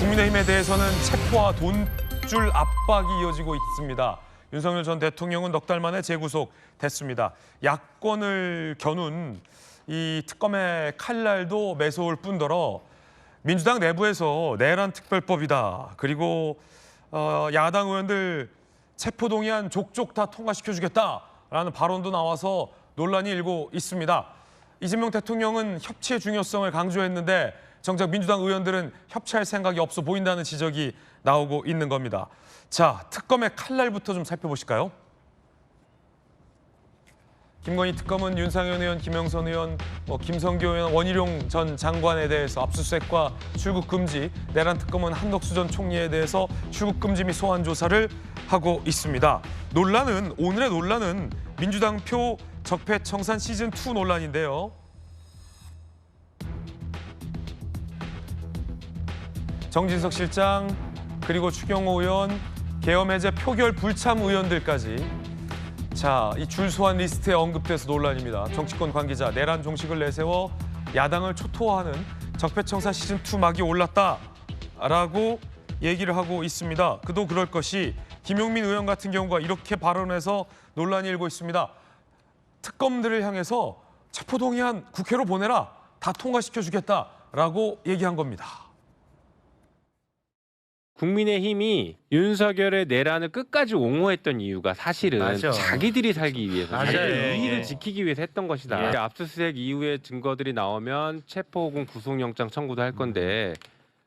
국민의힘에 대해서는 체포와 돈줄 압박이 이어지고 있습니다. 윤석열 전 대통령은 넉 달 만에 재구속됐습니다. 야권을 겨눈 이 특검의 칼날도 매서울 뿐더러 민주당 내부에서 내란 특별법이다. 그리고 야당 의원들 체포동의안 족족 다 통과시켜주겠다라는 발언도 나와서 논란이 일고 있습니다. 이재명 대통령은 협치의 중요성을 강조했는데 정작 민주당 의원들은 협치할 생각이 없어 보인다는 지적이 나오고 있는 겁니다. 자, 특검의 칼날부터 좀 살펴보실까요? 김건희 특검은 윤상현 의원, 김영선 의원, 김성교 의원, 원희룡 전 장관에 대해서 압수수색과 출국 금지, 내란 특검은 한덕수 전 총리에 대해서 출국 금지 및 소환 조사를 하고 있습니다. 오늘의 논란은 민주당 표 적폐청산 시즌2 논란인데요. 정진석 실장, 그리고 추경호 의원, 계엄 해제 표결 불참 의원들까지 자, 이 줄 소환 리스트에 언급돼서 논란입니다. 정치권 관계자, 내란 종식을 내세워 야당을 초토화하는 적폐청산 시즌2 막이 올랐다라고 얘기를 하고 있습니다. 그도 그럴 것이 김용민 의원 같은 경우가 이렇게 발언해서 논란이 일고 있습니다. 특검들을 향해서 체포동의안 국회로 보내라, 다 통과시켜주겠다라고 얘기한 겁니다. 국민의힘이 윤석열의 내란을 끝까지 옹호했던 이유가 사실은 맞아. 자기들이 살기 위해서, 맞아요. 자기들 이익을 예. 지키기 위해서 했던 것이다. 예. 압수수색 이후에 증거들이 나오면 체포 혹은 구속영장 청구도 할 건데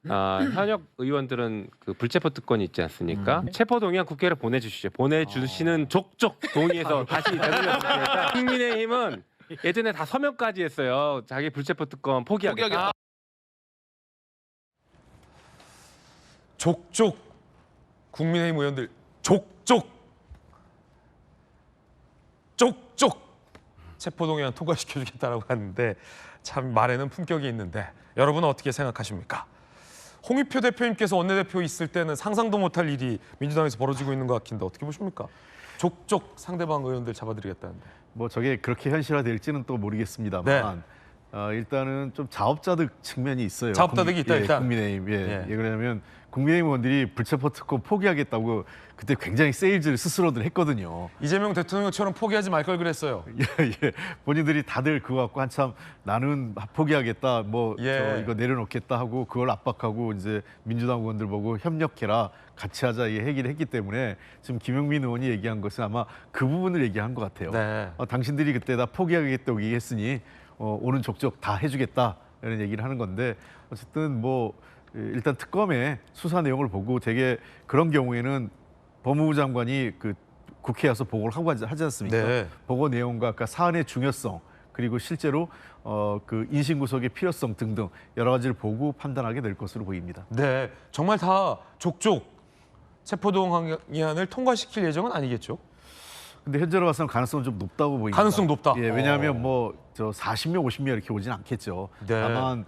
현역 의원들은 그 불체포 특권이 있지 않습니까? 체포동의안 국회로 보내주시죠. 보내주시는 족족 동의해서 다시 되돌려주시니까 국민의힘은 예전에 다 서명까지 했어요. 자기 불체포 특권 포기하겠다. 족족 국민의힘 의원들 족족 체포동의안 통과시켜주겠다라고 하는데 참 말에는 품격이 있는데 여러분은 어떻게 생각하십니까? 홍익표 대표님께서 원내대표 있을 때는 상상도 못할 일이 민주당에서 벌어지고 있는 것 같긴데 어떻게 보십니까? 족족 상대방 의원들 잡아드리겠다는데. 뭐 저게 그렇게 현실화될지는 또 모르겠습니다만 일단은 좀 자업자득 측면이 있어요. 자업자득이 있다, 일단. 국민의힘. 예. 그러냐면 국민의힘 의원들이 불체포 특권 포기하겠다고 그때 굉장히 세일즈를 스스로들 했거든요. 이재명 대통령처럼 포기하지 말 걸 그랬어요. 예. 본인들이 다들 그거 갖고 한참 나는 포기하겠다, 저 이거 내려놓겠다 하고 그걸 압박하고 이제 민주당 의원들 보고 협력해라, 같이 하자 이 얘기를 했기 때문에 지금 김용민 의원이 얘기한 것은 아마 그 부분을 얘기한 것 같아요. 네. 당신들이 그때 다 포기하겠다고 얘기했으니 오는 족족 다 해주겠다 이런 얘기를 하는 건데 어쨌든 일단 특검의 수사 내용을 보고 되게 그런 경우에는 법무부 장관이 그 국회에 와서 보고를 하고 하지 않습니까? 네. 보고 내용과 아까 사안의 중요성 그리고 실제로 그 인신구속의 필요성 등등 여러 가지를 보고 판단하게 될 것으로 보입니다. 네, 정말 다 족족 체포동의안을 통과시킬 예정은 아니겠죠? 근데 현재로 봐서는 가능성은 좀 높다고 보입니다. 가능성 높다. 예, 왜냐하면 저 40명, 50명 이렇게 오진 않겠죠. 네. 다만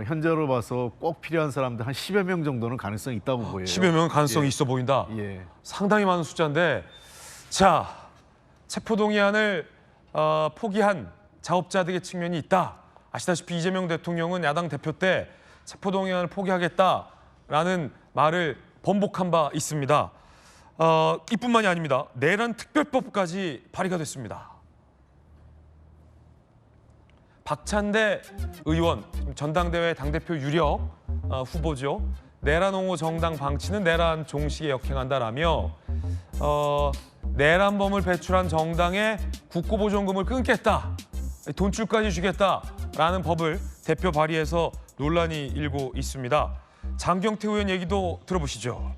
현재로 봐서 꼭 필요한 사람들 한 10여 명 정도는 가능성이 있다고 보여요. 10여 명은 가능성이 예. 있어 보인다. 예. 상당히 많은 숫자인데 자, 체포동의안을 포기한 자업자득의 측면이 있다. 아시다시피 이재명 대통령은 야당 대표 때 체포동의안을 포기하겠다라는 말을 번복한 바 있습니다. 이뿐만이 아닙니다. 내란 특별법까지 발의가 됐습니다. 박찬대 의원, 전당대회 당대표 유력 후보죠. 내란 옹호 정당 방치는 내란 종식에 역행한다라며 내란범을 배출한 정당의 국고보존금을 끊겠다, 돈줄까지 주겠다라는 법을 대표 발의해서 논란이 일고 있습니다. 장경태 의원 얘기도 들어보시죠.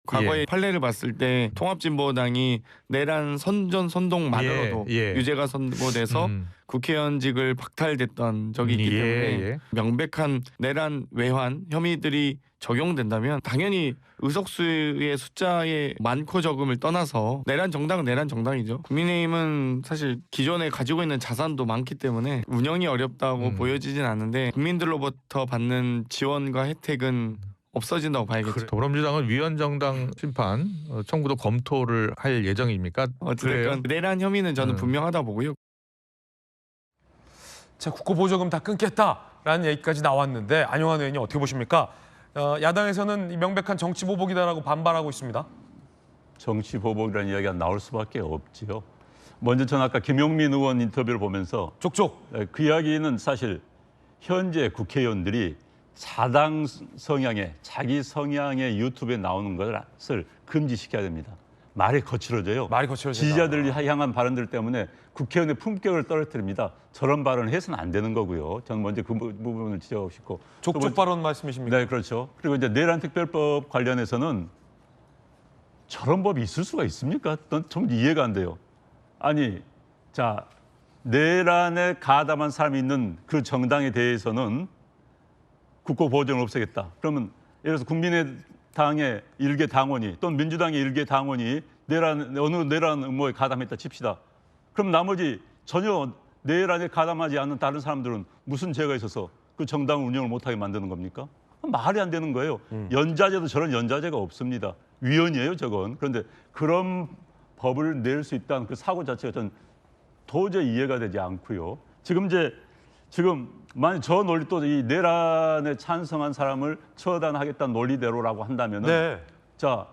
과거의 판례를 봤을 때 통합진보당이 내란 선동만으로도 유죄가 선고돼서 국회의원직을 박탈됐던 적이 있기 때문에 명백한 내란 외환 혐의들이 적용된다면 당연히 의석수의 숫자의 많고 적음을 떠나서 내란 정당은 내란 정당이죠. 국민의힘은 사실 기존에 가지고 있는 자산도 많기 때문에 운영이 어렵다고 보여지진 않는데 국민들로부터 받는 지원과 혜택은 없어진다고 봐야겠죠. 더불어민주당은 위헌정당 심판 청구도 검토를 할 예정입니까? 어쨌든 내란 혐의는 저는 분명하다 보고요. 자, 국고보조금 다 끊겠다라는 얘기까지 나왔는데 안용환 의원님 어떻게 보십니까? 야당에서는 이 명백한 정치 보복이다라고 반발하고 있습니다. 정치 보복이라는 이야기가 나올 수밖에 없지요. 먼저 전 아까 김용민 의원 인터뷰를 보면서 족족. 그 이야기는 사실 현재 국회의원들이 자당 성향의 자기 성향의 유튜브에 나오는 것을 금지시켜야 됩니다. 말이 거칠어져요. 말이 거칠어진다. 지지자들을 향한 발언들 때문에 국회의원의 품격을 떨어뜨립니다. 저런 발언을 해서는 안 되는 거고요. 저는 먼저 그 부분을 지적하고 싶고. 족족 발언 말씀이십니까? 네, 그렇죠. 그리고 이제 내란 특별법 관련해서는 저런 법이 있을 수가 있습니까? 좀 이해가 안 돼요. 아니, 자, 내란에 가담한 사람이 있는 그 정당에 대해서는 국고보조금을 없애겠다. 그러면 예를 들어서 국민의당의 일개 당원이 또는 민주당의 일개 당원이 어느 내란 음모에 가담했다 칩시다. 그럼 나머지 전혀 내란에 가담하지 않는 다른 사람들은 무슨 죄가 있어서 그 정당 운영을 못하게 만드는 겁니까? 말이 안 되는 거예요. 연좌제도 저런 연좌제가 없습니다. 위헌이에요, 저건. 그런데 그런 법을 낼 수 있다는 그 사고 자체가 전 도저히 이해가 되지 않고요. 지금 만약 저 논리 또 이 내란에 찬성한 사람을 처단하겠다는 논리대로라고 한다면은 네. 자,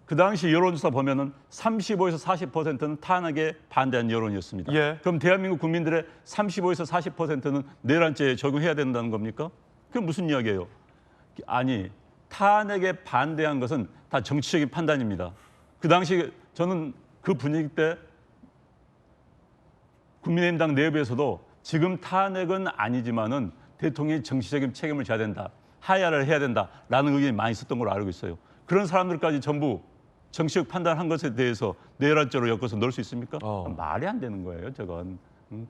그 당시 여론조사 보면은 35에서 40%는 탄핵에 반대한 여론이었습니다. 예. 그럼 대한민국 국민들의 35에서 40%는 내란죄에 적용해야 된다는 겁니까? 그게 무슨 이야기예요? 아니, 탄핵에 반대한 것은 다 정치적인 판단입니다. 그 당시 저는 그 분위기 때 국민의힘당 내부에서도 지금 탄핵은 아니지만은 대통령이 정치적인 책임을 져야 된다, 하야를 해야 된다라는 의견이 많이 있었던 걸로 알고 있어요. 그런 사람들까지 전부 정치적 판단한 것에 대해서 내란죄로 엮어서 넣을 수 있습니까? 말이 안 되는 거예요, 저건.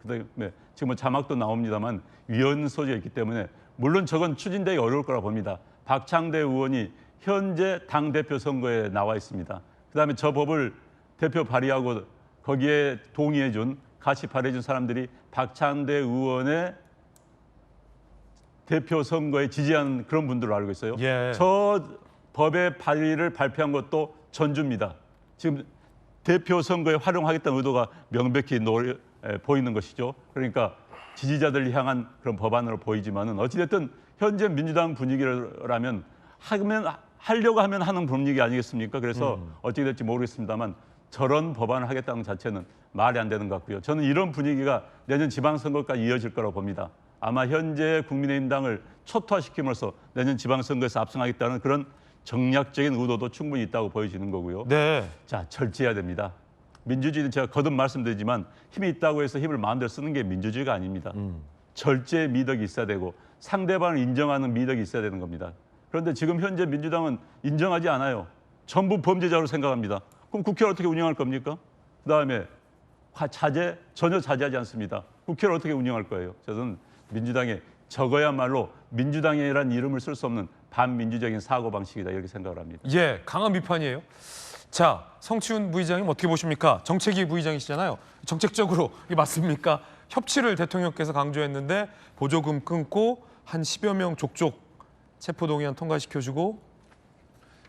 그다음에 지금 뭐 자막도 나옵니다만 위헌 소지가 있기 때문에 물론 저건 추진되기 어려울 거라 봅니다. 박창대 의원이 현재 당대표 선거에 나와 있습니다. 그다음에 저 법을 대표 발의하고 거기에 동의해준 같이 발의해준 사람들이 박창대 의원의 대표 선거에 지지한 그런 분들로 알고 있어요. 예. 저 법의 발의를 발표한 것도 전주입니다. 지금 대표 선거에 활용하겠다는 의도가 명백히 보이는 것이죠. 그러니까 지지자들을 향한 그런 법안으로 보이지만은 어찌됐든 현재 민주당 분위기라면 하려고 하면 하는 분위기 아니겠습니까? 그래서 어떻게 될지 모르겠습니다만 저런 법안을 하겠다는 자체는 말이 안 되는 것 같고요. 저는 이런 분위기가 내년 지방선거까지 이어질 거라고 봅니다. 아마 현재 국민의힘당을 초토화시킴으로써 내년 지방선거에서 압승하겠다는 그런 정략적인 의도도 충분히 있다고 보여지는 거고요. 네. 자, 절제해야 됩니다. 민주주의는 제가 거듭 말씀드리지만 힘이 있다고 해서 힘을 마음대로 쓰는 게 민주주의가 아닙니다. 절제의 미덕이 있어야 되고 상대방을 인정하는 미덕이 있어야 되는 겁니다. 그런데 지금 현재 민주당은 인정하지 않아요. 전부 범죄자로 생각합니다. 그럼 국회를 어떻게 운영할 겁니까? 그다음에 전혀 자제하지 않습니다. 국회를 어떻게 운영할 거예요? 저는 민주당의 저거야말로 민주당이라는 이름을 쓸 수 없는 반민주적인 사고방식이다 이렇게 생각을 합니다. 예, 강한 비판이에요. 자, 성치훈 부의장님 어떻게 보십니까? 정책위 부의장이시잖아요. 정책적으로 이게 맞습니까? 협치를 대통령께서 강조했는데 보조금 끊고 한 10여 명 족족 체포동의안 통과시켜주고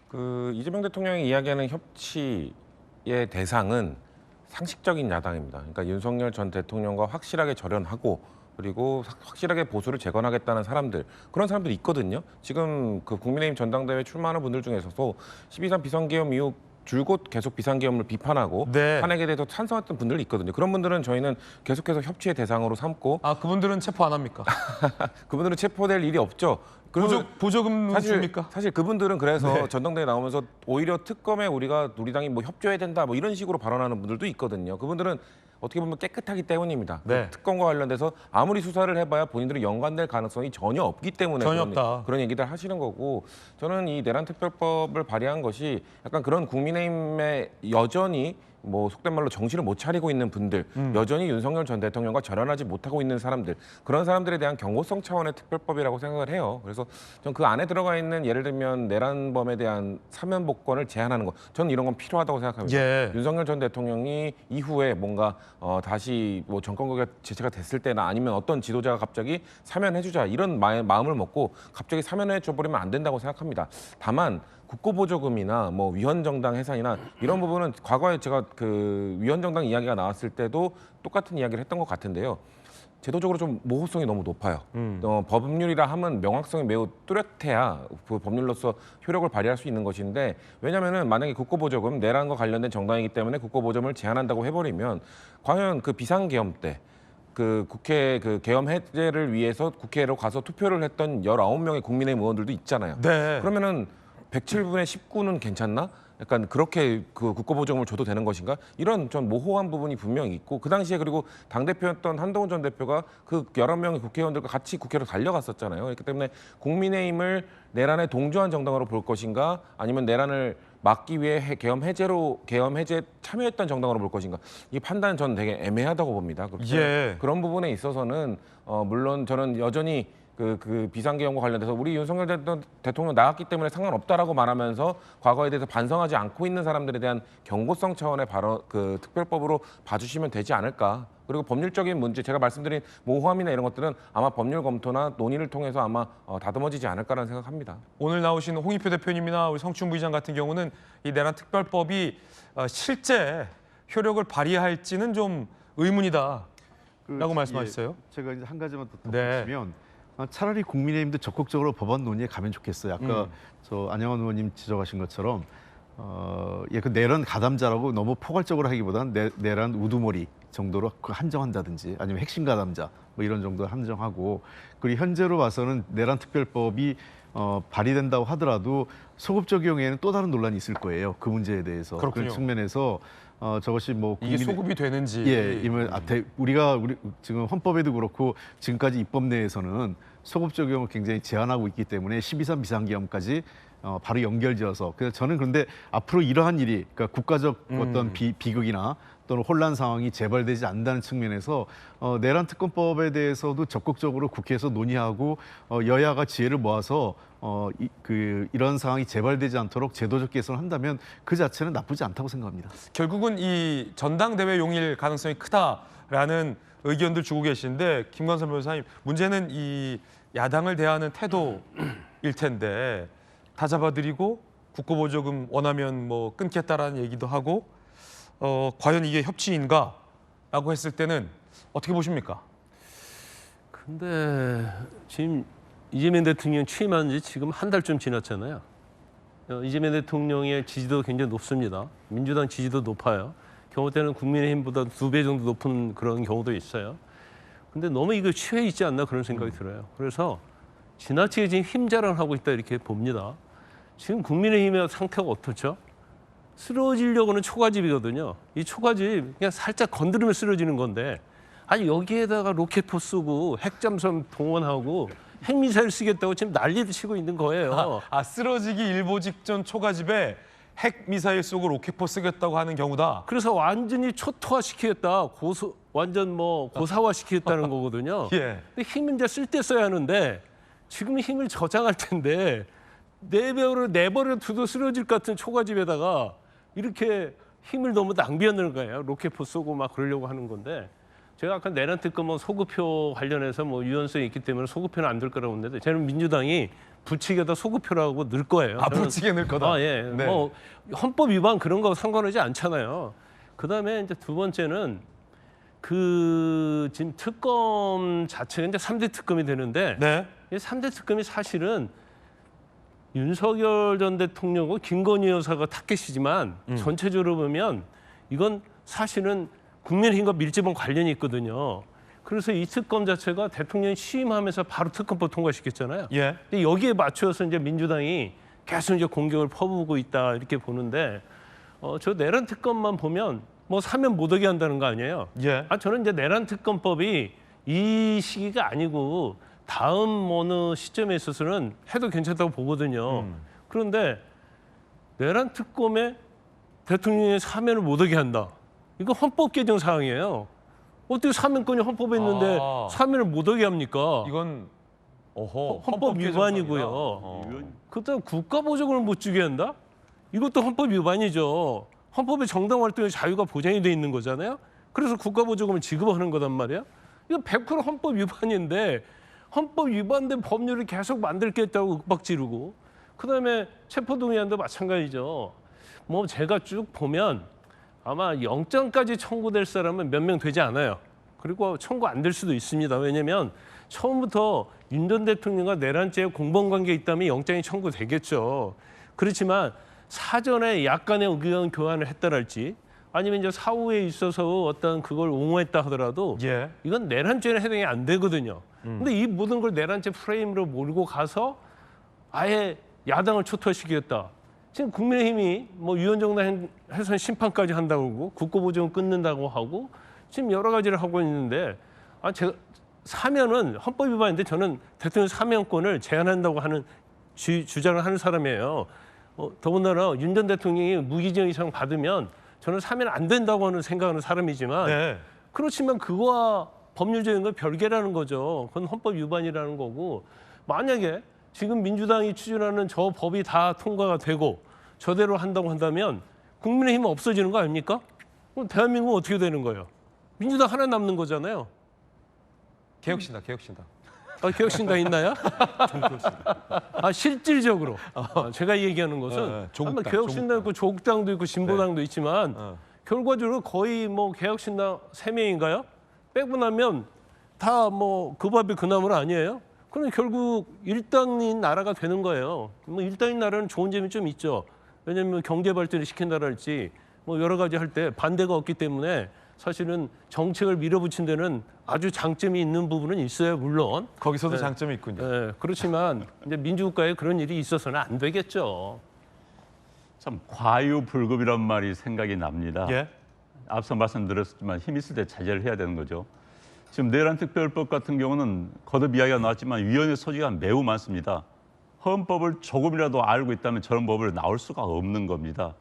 그 이재명 대통령이 이야기하는 협치의 대상은 상식적인 야당입니다. 그러니까 윤석열 전 대통령과 확실하게 절연하고 그리고 확실하게 보수를 재건하겠다는 사람들, 그런 사람들이 있거든요. 지금 그 국민의힘 전당대회 출마하는 분들 중에서도 12.3 비상계엄 이후 줄곧 계속 비상계엄을 비판하고 네. 탄핵에 대해서 찬성했던 분들이 있거든요. 그런 분들은 저희는 계속해서 협치의 대상으로 삼고 그분들은 체포 안 합니까? 그분들은 체포될 일이 없죠. 보조금 줍니까? 사실 그분들은 그래서 네. 전당대회 나오면서 오히려 특검에 우리 당이 뭐 협조해야 된다 뭐 이런 식으로 발언하는 분들도 있거든요. 그분들은 어떻게 보면 깨끗하기 때문입니다. 네. 특검과 관련돼서 아무리 수사를 해봐야 본인들이 연관될 가능성이 전혀 없기 때문에 전혀 없다. 그런 얘기들 하시는 거고, 저는 이 내란 특별법을 발의한 것이 약간 그런 국민의힘에 여전히 뭐 속된 말로 정신을 못 차리고 있는 분들, 여전히 윤석열 전 대통령과 절연하지 못하고 있는 사람들, 그런 사람들에 대한 경고성 차원의 특별법이라고 생각을 해요. 그래서 전 그 안에 들어가 있는 예를 들면 내란범에 대한 사면 복권을 제한하는 것, 저는 이런 건 필요하다고 생각합니다. 예. 윤석열 전 대통령이 이후에 뭔가 다시 뭐 정권가 재체가 됐을 때나 아니면 어떤 지도자가 갑자기 사면해주자 이런 마음을 먹고 갑자기 사면해줘버리면 안 된다고 생각합니다. 다만 국고보조금이나 뭐 위헌정당 해산이나 이런 부분은 과거에 제가 그 위헌정당 이야기가 나왔을 때도 똑같은 이야기를 했던 것 같은데요. 제도적으로 좀 모호성이 너무 높아요. 법률이라 하면 명확성이 매우 뚜렷해야 그 법률로서 효력을 발휘할 수 있는 것인데 왜냐하면은 만약에 국고보조금 내란과 관련된 정당이기 때문에 국고보조금을 제한한다고 해버리면 과연 그 비상계엄 때 그 국회 그 계엄 해제를 위해서 국회로 가서 투표를 했던 19명의 국민의힘 의원들도 있잖아요. 네. 그러면은 107분의 19는 괜찮나? 약간 그렇게 그 국고보조금을 줘도 되는 것인가? 이런 좀 모호한 부분이 분명히 있고 그 당시에 그리고 당대표였던 한동훈 전 대표가 그 11명의 국회의원들과 같이 국회로 달려갔었잖아요. 그렇기 때문에 국민의힘을 내란에 동조한 정당으로 볼 것인가 아니면 내란을 막기 위해 계엄 해제에 참여했던 정당으로 볼 것인가 이 판단은 저는 되게 애매하다고 봅니다. 예. 그런 부분에 있어서는 물론 저는 여전히 그 비상계엄과 관련돼서 우리 윤석열 대통령 나왔기 때문에 상관없다라고 말하면서 과거에 대해서 반성하지 않고 있는 사람들에 대한 경고성 차원의 그 특별법으로 봐주시면 되지 않을까. 그리고 법률적인 문제 제가 말씀드린 모호함이나 이런 것들은 아마 법률 검토나 논의를 통해서 아마 다듬어지지 않을까라는 생각합니다. 오늘 나오신 홍익표 대표님이나 우리 성춘 부의장 같은 경우는 이 내란 특별법이 실제 효력을 발휘할지는 좀 의문이다라고 말씀하셨어요. 제가 이제 한 가지만 더 네. 덧붙이면 차라리 국민의힘도 적극적으로 법안 논의에 가면 좋겠어요. 아까 저 안영환 의원님 지적하신 것처럼 그 내란 가담자라고 너무 포괄적으로 하기보다는 내란 우두머리 정도로 한정한다든지 아니면 핵심 가담자 뭐 이런 정도 한정하고 그리고 현재로 봐서는 내란 특별법이 발의된다고 하더라도 소급 적용에는 또 다른 논란이 있을 거예요. 그 문제에 대해서 그렇군요. 그런 측면에서 저것이 뭐 이게 소급이 되는지. 우리가 지금 헌법에도 그렇고 지금까지 입법 내에서는 소급 적용을 굉장히 제한하고 있기 때문에 12.3 비상계엄까지 바로 연결지어서 그래서 저는 그런데 앞으로 이러한 일이 그러니까 국가적 어떤 비극이나 또는 혼란 상황이 재발되지 않는다는 측면에서 내란 특검법에 대해서도 적극적으로 국회에서 논의하고 여야가 지혜를 모아서 이런 상황이 재발되지 않도록 제도적 개선을 한다면 그 자체는 나쁘지 않다고 생각합니다. 결국은 이 전당대회 용일 가능성이 크다라는 의견들 주고 계신데 김관선 변호사님 문제는 이 야당을 대하는 태도일 텐데 다 잡아들이고 국고보조금 원하면 뭐 끊겠다라는 얘기도 하고 과연 이게 협치인가라고 했을 때는 어떻게 보십니까? 근데 지금 이재명 대통령 취임한 지 지금 한 달쯤 지났잖아요. 이재명 대통령의 지지도 굉장히 높습니다. 민주당 지지도 높아요. 경우 때는 국민의힘보다 2배 정도 높은 그런 경우도 있어요. 근데 너무 이거 취해 있지 않나 그런 생각이 들어요. 그래서 지나치게 지금 힘 자랑하고 있다 이렇게 봅니다. 지금 국민의힘의 상태가 어떻죠? 쓰러지려고는 초가집이거든요. 이 초가집 그냥 살짝 건드리면 쓰러지는 건데 아니 여기에다가 로켓포 쓰고 핵잠수함 동원하고 핵미사일 쓰겠다고 지금 난리를 치고 있는 거예요. 쓰러지기 일보 직전 초가집에 핵미사일 쏘고 로켓포 쓰겠다고 하는 경우다. 그래서 완전히 초토화시키겠다. 완전 뭐 고사화시키겠다는 거거든요. 예. 근데 힘은 이제 쓸 때 써야 하는데 지금 힘을 저장할 텐데 내버려 두도 쓰러질 것 같은 초가집에다가 이렇게 힘을 너무 낭비하는 거예요. 로켓포 쏘고 막 그러려고 하는 건데 제가 아까 내란 특검 소급표 관련해서 뭐 유연성이 있기 때문에 소급표는 안 될 거라고 했는데 저는 민주당이 부칙에다 소급표라고 넣을 거예요. 부칙에 넣을 거다. 예. 네. 뭐 헌법 위반 그런 거 상관하지 않잖아요. 그다음에 이제 두 번째는 그 지금 특검 자체가 이제 3대 특검이 되는데 네. 이 3대 특검이 사실은 윤석열 전 대통령과 김건희 여사가 타겟이지만 전체적으로 보면 이건 사실은 국민의힘과 밀접한 관련이 있거든요. 그래서 이 특검 자체가 대통령이 취임하면서 바로 특검법 통과시켰잖아요. 예. 근데 여기에 맞춰서 이제 민주당이 계속 이제 공격을 퍼부고 있다 이렇게 보는데 저 내란 특검만 보면 뭐 사면 못 오게 한다는 거 아니에요? 예. 저는 이제 내란 특검법이 이 시기가 아니고 다음 어느 시점에 있어서는 해도 괜찮다고 보거든요. 그런데 내란 특검에 대통령의 사면을 못 오게 한다. 이거 헌법 개정 사항이에요. 어떻게 사면권이 헌법에 있는데 사면을 못 오게 합니까? 이건 헌법 위반이고요. 그다음 국가보조금을 못 주게 한다? 이것도 헌법 위반이죠. 헌법에 정당 활동의 자유가 보장이 돼 있는 거잖아요. 그래서 국가보조금을 지급하는 거단 말이에요. 이거 100% 헌법 위반인데 헌법 위반된 법률을 계속 만들겠다고 윽박지르고 그다음에 체포동의안도 마찬가지죠. 뭐 제가 쭉 보면 아마 영장까지 청구될 사람은 몇 명 되지 않아요. 그리고 청구 안 될 수도 있습니다. 왜냐하면 처음부터 윤 전 대통령과 내란죄에 공범관계 있다면 영장이 청구되겠죠. 그렇지만 사전에 약간의 의견 교환을 했다랄지 아니면 이제 사후에 있어서 어떤 그걸 옹호했다 하더라도 예. 이건 내란죄는 해당이 안 되거든요. 근데 이 모든 걸 내란죄 프레임으로 몰고 가서 아예 야당을 초토화시키겠다. 지금 국민의힘이 뭐 위헌정당 해선 심판까지 한다고 하고 국고보증을 끊는다고 하고 지금 여러 가지를 하고 있는데 제가 사면은 헌법 위반인데 저는 대통령 사면권을 제한한다고 하는 주장을 하는 사람이에요. 더군다나 윤 전 대통령이 무기징역 이상 받으면 저는 사면 안 된다고 하는 생각하는 사람이지만 네. 그렇지만 그거와 법률적인 별개라는 거죠. 그건 헌법 위반이라는 거고 만약에 지금 민주당이 추진하는 저 법이 다 통과가 되고 저대로 한다고 한다면 국민의힘은 없어지는 거 아닙니까? 그럼 대한민국은 어떻게 되는 거예요? 민주당 하나 남는 거잖아요. 개혁신당, 개혁신당. 개혁신당 있나요? 실질적으로 제가 얘기하는 것은 조국당, 개혁신당 있고 조국당도 있고 진보당도 있지만 결과적으로 거의 뭐 개혁신당 3명인가요? 빼고 나면 다 뭐 그 밥이 그 나물 아니에요? 그럼 결국 일당인 나라가 되는 거예요. 뭐 일당인 나라는 좋은 점이 좀 있죠. 왜냐하면 경제 발전을 시킨다랄지 뭐 여러 가지 할 때 반대가 없기 때문에 사실은 정책을 밀어붙인 데는 아주 장점이 있는 부분은 있어요, 물론. 거기서도 장점이 있군요. 네, 그렇지만 이제 민주국가에 그런 일이 있어서는 안 되겠죠. 참 과유불급이란 말이 생각이 납니다. 예. 앞서 말씀드렸지만 힘 있을 때 자제를 해야 되는 거죠. 지금 내란특별법 같은 경우는 거듭 이야기가 나왔지만 위헌의 소지가 매우 많습니다. 헌법을 조금이라도 알고 있다면 저런 법을 나올 수가 없는 겁니다.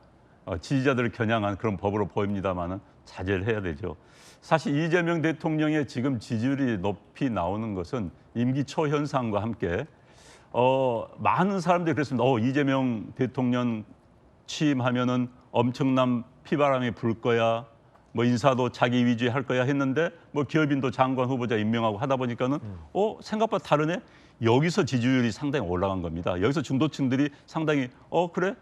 지지자들을 겨냥한 그런 법으로 보입니다만은 자제를 해야 되죠. 사실 이재명 대통령의 지금 지지율이 높이 나오는 것은 임기 초 현상과 함께 많은 사람들이 그랬습니다. 이재명 대통령 취임하면은 엄청난 피바람이 불 거야. 뭐 인사도 자기 위주의 할 거야 했는데 뭐 기업인도 장관 후보자 임명하고 하다 보니까는 생각보다 다르네. 여기서 지지율이 상당히 올라간 겁니다. 여기서 중도층들이 상당히 그래?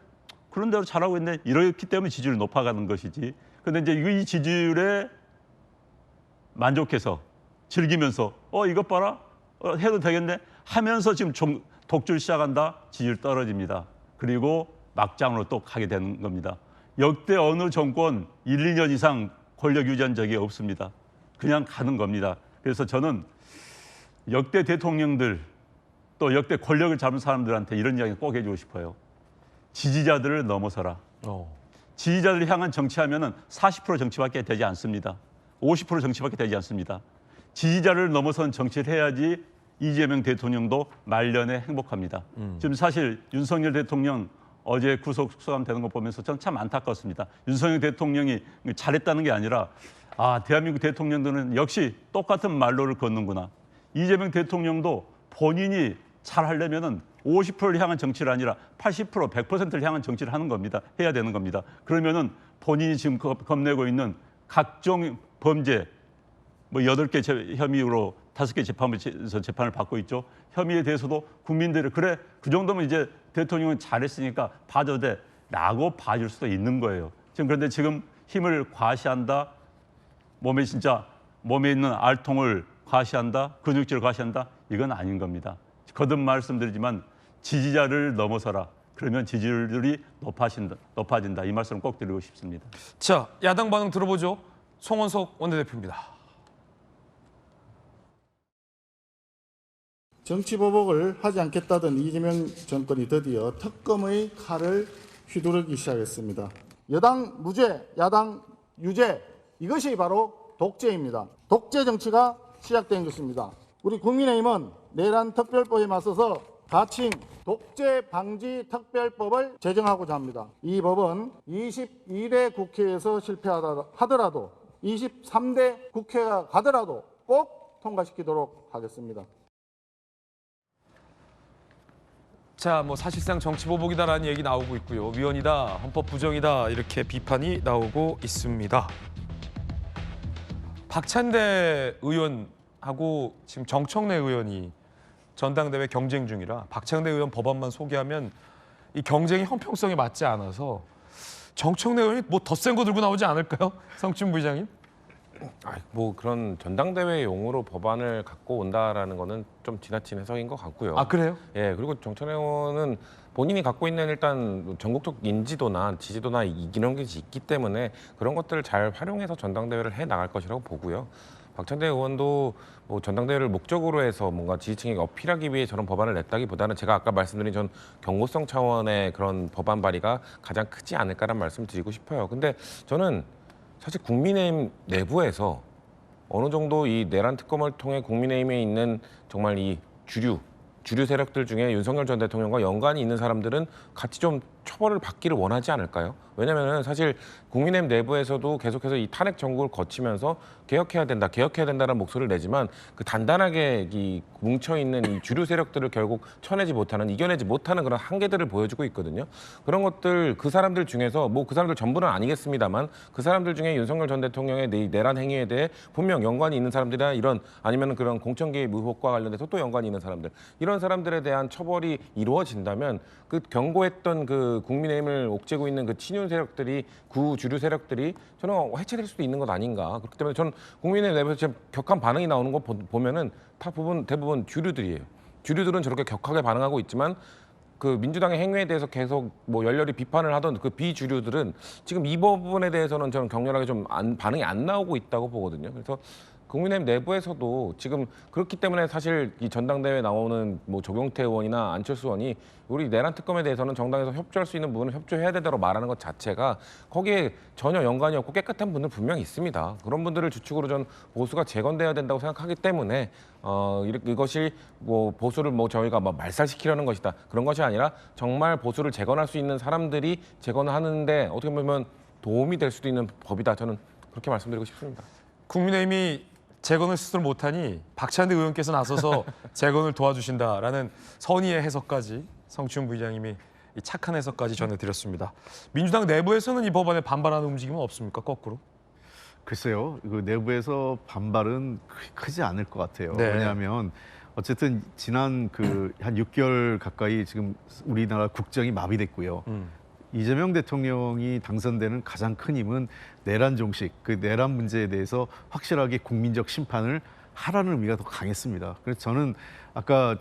그런 대로 잘하고 있네. 이렇기 때문에 지지율이 높아가는 것이지. 그런데 이제 이 지지율에 만족해서 즐기면서 이것 봐라. 해도 되겠네. 하면서 지금 좀 독주를 시작한다. 지지율 떨어집니다. 그리고 막장으로 또 가게 되는 겁니다. 역대 어느 정권 1, 2년 이상 권력 유지한 적이 없습니다. 그냥 가는 겁니다. 그래서 저는 역대 대통령들 또 역대 권력을 잡은 사람들한테 이런 이야기 꼭 해주고 싶어요. 지지자들을 넘어서라. 지지자들을 향한 정치하면은 40% 정치밖에 되지 않습니다. 50% 정치밖에 되지 않습니다. 지지자를 넘어선 정치를 해야지 이재명 대통령도 말년에 행복합니다. 지금 사실 윤석열 대통령 어제 구속 수감되는 거 보면서 저는 참 안타깝습니다. 윤석열 대통령이 잘했다는 게 아니라 대한민국 대통령들은 역시 똑같은 말로를 걷는구나. 이재명 대통령도 본인이 잘하려면은 50%를 향한 정치를 아니라 80%, 100%를 향한 정치를 하는 겁니다. 해야 되는 겁니다. 그러면은 본인이 지금 겁내고 있는 각종 범죄, 뭐 8개 혐의로 5개 재판에서 재판을 받고 있죠. 혐의에 대해서도 국민들이 그래 그 정도면 이제 대통령은 잘했으니까 봐도 돼라고 봐줄 수도 있는 거예요. 지금 그런데 지금 힘을 과시한다. 몸에 있는 알통을 과시한다. 근육질을 과시한다. 이건 아닌 겁니다. 거듭 말씀드리지만 지지자를 넘어서라. 그러면 지지율이 높아진다. 이 말씀을 꼭 드리고 싶습니다. 자, 야당 반응 들어보죠. 송원석 원내대표입니다. 정치보복을 하지 않겠다던 이재명 정권이 드디어 특검의 칼을 휘두르기 시작했습니다. 여당 무죄, 야당 유죄, 이것이 바로 독재입니다. 독재 정치가 시작된 것입니다. 우리 국민의힘은 내란 특별법에 맞서서 가칭 독재 방지 특별법을 제정하고자 합니다. 이 법은 22대 국회에서 실패하더라도 23대 국회가 가더라도 꼭 통과시키도록 하겠습니다. 자, 뭐 사실상 정치 보복이다라는 얘기 나오고 있고요. 위헌이다, 헌법 부정이다 이렇게 비판이 나오고 있습니다. 박찬대 의원하고 지금 정청래 의원이 전당대회 경쟁 중이라 박찬대 의원 법안만 소개하면 이 경쟁이 형평성에 맞지 않아서 정청래 의원이 뭐 더 센 거 들고 나오지 않을까요? 성춘 부의장님? 뭐 그런 전당대회 용으로 법안을 갖고 온다라는 거는 좀 지나친 해석인 것 같고요. 아 그래요? 예, 그리고 정천회 의원은 본인이 갖고 있는 일단 전국적 인지도나 지지도나 이런 게 있기 때문에 그런 것들을 잘 활용해서 전당대회를 해 나갈 것이라고 보고요. 박찬대 의원도 뭐 전당대회를 목적으로 해서 뭔가 지지층에게 어필하기 위해 저런 법안을 냈다기보다는 제가 아까 말씀드린 전 경고성 차원의 그런 법안 발의가 가장 크지 않을까라는 말씀을 드리고 싶어요. 근데 저는 사실 국민의힘 내부에서 어느 정도 이 내란 특검을 통해 국민의힘에 있는 정말 이 주류 세력들 중에 윤석열 전 대통령과 연관이 있는 사람들은 같이 좀 처벌을 받기를 원하지 않을까요? 왜냐하면 사실 국민의힘 내부에서도 계속해서 이 탄핵 정국을 거치면서 개혁해야 된다는 목소리를 내지만 그 단단하게 이 뭉쳐 있는 이 주류 세력들을 결국 이겨내지 못하는 그런 한계들을 보여주고 있거든요. 그런 것들 그 사람들 중에서 뭐 그 사람들 전부는 아니겠습니다만 그 사람들 중에 윤석열 전 대통령의 내란 행위에 대해 분명 연관이 있는 사람들이나 이런 아니면 그런 공천 개입 의혹과 관련돼서 또 연관이 있는 사람들 이런 사람들에 대한 처벌이 이루어진다면 그 경고했던 그 국민의힘을 옥죄고 있는 그 친윤 세력들이 구주류 세력들이 저는 해체될 수도 있는 것 아닌가. 그렇기 때문에 저는 국민의힘 내부에서 지금 격한 반응이 나오는 거 보면은 대부분 주류들이에요. 주류들은 저렇게 격하게 반응하고 있지만 그 민주당의 행위에 대해서 계속 뭐 열렬히 비판을 하던 그 비주류들은 지금 이 부분에 대해서는 저는 격렬하게 좀 반응이 안 나오고 있다고 보거든요. 그래서 국민의힘 내부에서도 지금 그렇기 때문에 사실 이 전당대회에 나오는 뭐 조경태 의원이나 안철수 의원이 우리 내란 특검에 대해서는 정당에서 협조할 수 있는 부분은 협조해야 된다고 말하는 것 자체가 거기에 전혀 연관이 없고 깨끗한 분들 분명히 있습니다. 그런 분들을 주축으로 전 보수가 재건돼야 된다고 생각하기 때문에 이것이 뭐 보수를 뭐 저희가 뭐 말살시키려는 것이다 그런 것이 아니라 정말 보수를 재건할 수 있는 사람들이 재건하는데 어떻게 보면 도움이 될 수도 있는 법이다. 저는 그렇게 말씀드리고 싶습니다. 국민의힘이 재건을 스스로 못하니 박찬대 의원께서 나서서 재건을 도와주신다라는 선의의 해석까지 성추훈 부의장님이 이 착한 해석까지 전해드렸습니다. 민주당 내부에서는 이 법안에 반발하는 움직임은 없습니까? 거꾸로? 글쎄요. 그 내부에서 반발은 크지 않을 것 같아요. 네. 왜냐하면 어쨌든 지난 그 한 6개월 가까이 지금 우리나라 국정이 마비됐고요. 이재명 대통령이 당선되는 가장 큰 힘은 내란 종식, 그 내란 문제에 대해서 확실하게 국민적 심판을 하라는 의미가 더 강했습니다. 그래서 저는 아까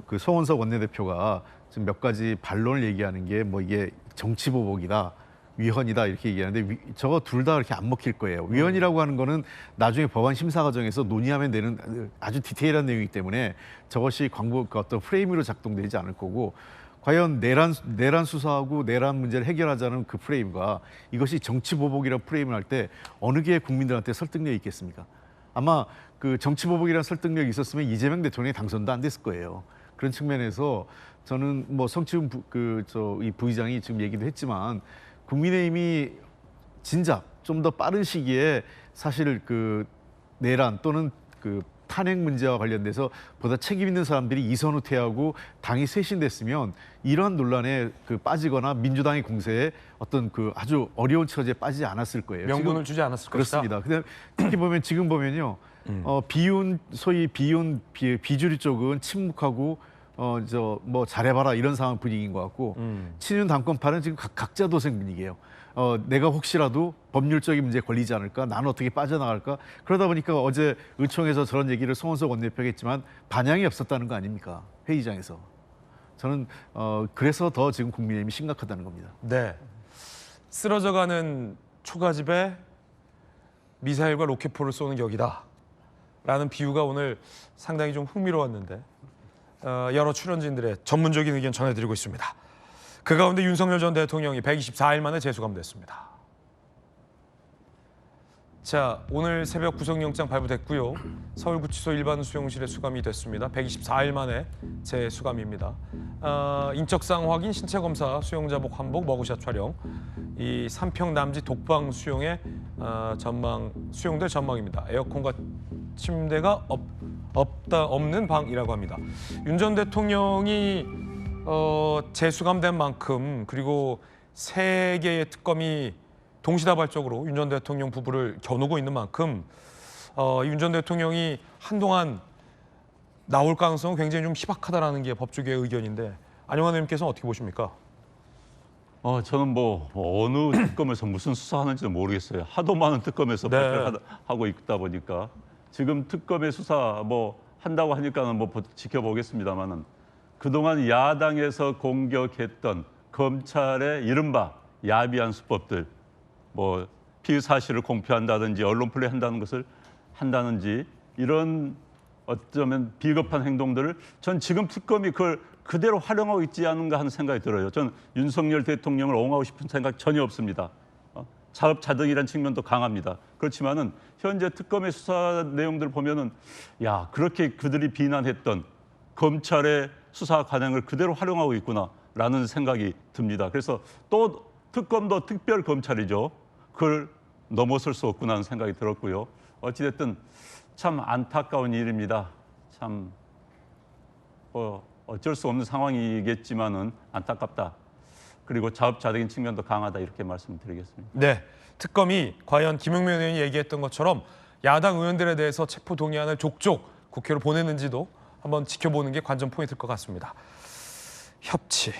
그 송원석 원내대표가 지금 몇 가지 반론을 얘기하는 게 뭐 이게 정치보복이다, 위헌이다 이렇게 얘기하는데 저거 둘 다 이렇게 안 먹힐 거예요. 위헌이라고 하는 거는 나중에 법안 심사 과정에서 논의하면 되는 아주 디테일한 내용이기 때문에 저것이 광고 어떤 프레임으로 작동되지 않을 거고 과연 내란 수사하고 내란 문제를 해결하자는 그 프레임과 이것이 정치보복이라는 프레임을 할 때 어느 게 국민들한테 설득력이 있겠습니까? 아마 그 정치보복이라는 설득력이 있었으면 이재명 대통령이 당선도 안 됐을 거예요. 그런 측면에서 저는 뭐 성추훈 이 부의장이 지금 얘기도 했지만 국민의힘이 진작 좀 더 빠른 시기에 사실 그 내란 또는 그 탄핵 문제와 관련돼서 보다 책임 있는 사람들이 이선우 퇴하고 당이 쇄신됐으면 이러한 논란에 빠지거나 민주당의 공세에 어떤 그 아주 어려운 처지에 빠지지 않았을 거예요. 명분을 주지 않았을 그렇습니다. 근데 특히 보면 지금 보면요, 소위 비주류 쪽은 침묵하고 뭐 잘해봐라 이런 상황 분위기인 것 같고 친윤 당권파는 지금 각자 도생 분위기예요. 내가 혹시라도 법률적인 문제에 걸리지 않을까? 나는 어떻게 빠져나갈까? 그러다 보니까 어제 의총에서 저런 얘기를 송원석 원내대표가 했지만 반향이 없었다는 거 아닙니까? 회의장에서. 저는 그래서 더 지금 국민의힘이 심각하다는 겁니다. 네. 쓰러져가는 초가집에 미사일과 로켓포를 쏘는 격이다. 라는 비유가 오늘 상당히 좀 흥미로웠는데 여러 출연진들의 전문적인 의견 전해드리고 있습니다. 그 가운데 윤석열 전 대통령이 124일 만에 재수감됐습니다. 자, 오늘 새벽 구속영장 발부됐고요. 서울구치소 일반 수용실에 수감이 됐습니다. 124일 만에 재수감입니다. 인적사항 확인, 신체검사, 수용자복 환복, 머그샷 촬영, 이 3평 남짓 독방 수용의 수용될 전망입니다. 에어컨과 침대가 없는 방이라고 합니다. 윤 전 대통령이 재수감된 만큼 그리고 3개의 특검이 동시다발적으로 윤 전 대통령 부부를 겨누고 있는 만큼 윤 전 대통령이 한동안 나올 가능성은 굉장히 좀 희박하다라는 게 법조계의 의견인데 안영환 의원님께서는 어떻게 보십니까? 저는 뭐 어느 특검에서 무슨 수사하는지도 모르겠어요. 하도 많은 특검에서 네. 발표를 하고 있다 보니까 지금 특검의 수사 뭐 한다고 하니까는 뭐 지켜보겠습니다만은 그동안 야당에서 공격했던 검찰의 이른바 야비한 수법들, 뭐 피의 사실을 공표한다든지 언론 플레이한다는 것을 한다든지 이런 어쩌면 비겁한 행동들을 전 지금 특검이 그걸 그대로 활용하고 있지 않은가 하는 생각이 들어요. 전 윤석열 대통령을 옹호하고 싶은 생각 전혀 없습니다. 자업자득이라는 측면도 강합니다. 그렇지만은 현재 특검의 수사 내용들 보면은 야 그렇게 그들이 비난했던 검찰의 수사 관행을 그대로 활용하고 있구나라는 생각이 듭니다. 그래서 또 특검도 특별 검찰이죠. 그걸 넘어설 수 없구나 하는 생각이 들었고요. 어찌됐든 참 안타까운 일입니다. 참 어쩔 수 없는 상황이겠지만은 안타깝다. 그리고 자업자득인 측면도 강하다 이렇게 말씀드리겠습니다. 네, 특검이 과연 김용민 의원이 얘기했던 것처럼 야당 의원들에 대해서 체포 동의안을 족족 국회로 보내는지도 한번 지켜보는 게 관전 포인트일 것 같습니다. 협치.